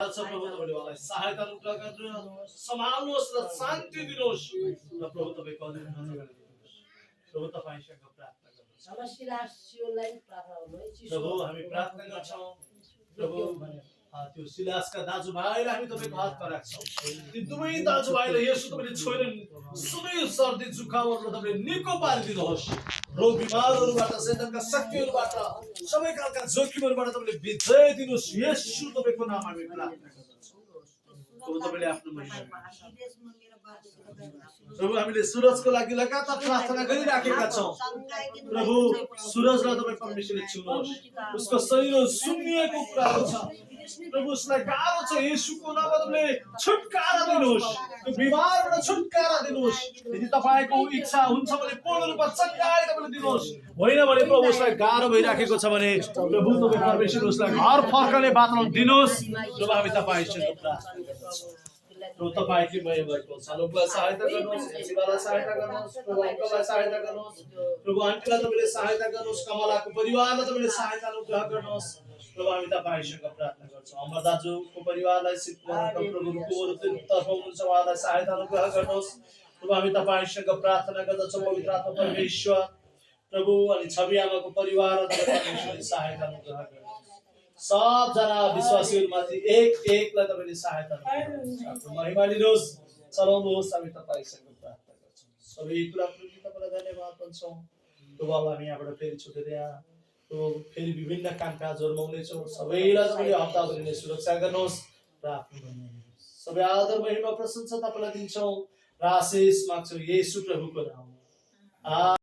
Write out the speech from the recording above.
प्रभु तपाईले उहाँलाई सहायता गर्नुहोस्, सम्हाल्नुहोस् र शान्ति दिनुहोस् र प्रभु तपाईको अधीन नजर प्रभु तपाईसँग प्रार्थना गर्नुहोस्। प्रभु हामी प्रार्थना गर्छौँ प्रभु त्यो सिलासका दाजुभाइलाई हामी तपाईको हातमा राख्छौँ। ती दुवै दाजुभाइलाई यसो तपाईले छोडेर सबै सर्दी जुकामहरुलाई तपाईले निको पारिदिनुहोस्। रोग बिमारहरुबाट शैतानका शक्तिहरुबाट सबै खालका जोखिमहरुबाट तपाईले विजय दिनुहोस्। येशू तपाईको नाममा हामी प्रार्थना गर्छौँ। प्रभु तपाईले आफ्नो महिमा प्रभु हामीले सूरजको लागि लगातार प्रार्थना गरिराखेका छौँ। प्रभु सूरजलाई तपाईँ परमेश्वरले छुनुहोस्। उसको शरीर सुन्निएको कुराहरू छ प्रभु, उसलाई गाह्रो छ। येशूको नाममा तपाईले छुटकारा दिनुहोस्। त्यो बिमारबाट छुटकारा दिनुहोस्। यदि तपाईको इच्छा हुन्छ भने पूर्ण रूपमा चंगाई तपाईले दिनुहोस्। होइन भने प्रभु उसलाई गाह्रो भइराखेको छ भने प्रभु तपाईँ परमेश्वर उसलाई घर फर्कने वातावरण दिनुहोस्। प्रभु हामी तपाईसँग प्रार्थना गर्छौँ। प्रभु तपाईकै भए भएको छ। अनुपलाई सहायता गर्नुहोस्, शिवालाई सहायता गर्नुहोस्, प्रभु अङ्कललाई सहायता गर्नुहोस्, प्रभु आन्टीलाई तपाईले सहायता गर्नुहोस्, कमलाको परिवारलाई तपाईले सहायता अनुग्रह गर्नुहोस्। प्रभु हामी तपाईसँग प्रार्थना गर्छौँ। अमर दाजुको परिवारलाई सिद्धवरका प्रभुको तर्फ हुनुहुन्छ उहाँलाई सहायता अनुग्रह गर्नुहोस्। प्रभु हामी तपाईसँग प्रार्थना गर्दछौँ। पवित्र आत्मा परमेश्वर प्रभु अनि छवि आमाको परिवार परमेश्वरले सहायता अनुग्रह गर्नुहोस्। सबजना विश्वासीहरूमाथि एक एकलाई तपाईले सहायता गर्नुहोस्। महिमा दिनुहोस्, चलाउनुहोस्। हामी तपाईसँग प्रार्थना गर्छौँ। सबै कुराको निम्ति तपाईलाई धन्यवाद भन्छौँ। प्रभु अब हामी यहाँबाट फेरि छुटेर प्रभु फेरि विभिन्न कामकाजहरुमा हुनेछौँ। सबैलाई तपाईले हप्ताभरि नै सुरक्षा गर्नुहोस्। प्रार्थना गर्नुहोस्। सबै आदर महिमा प्रशंसा तपाईलाई दिन्छौँ र आशिष माग्छौँ येशू प्रभुको नाममा।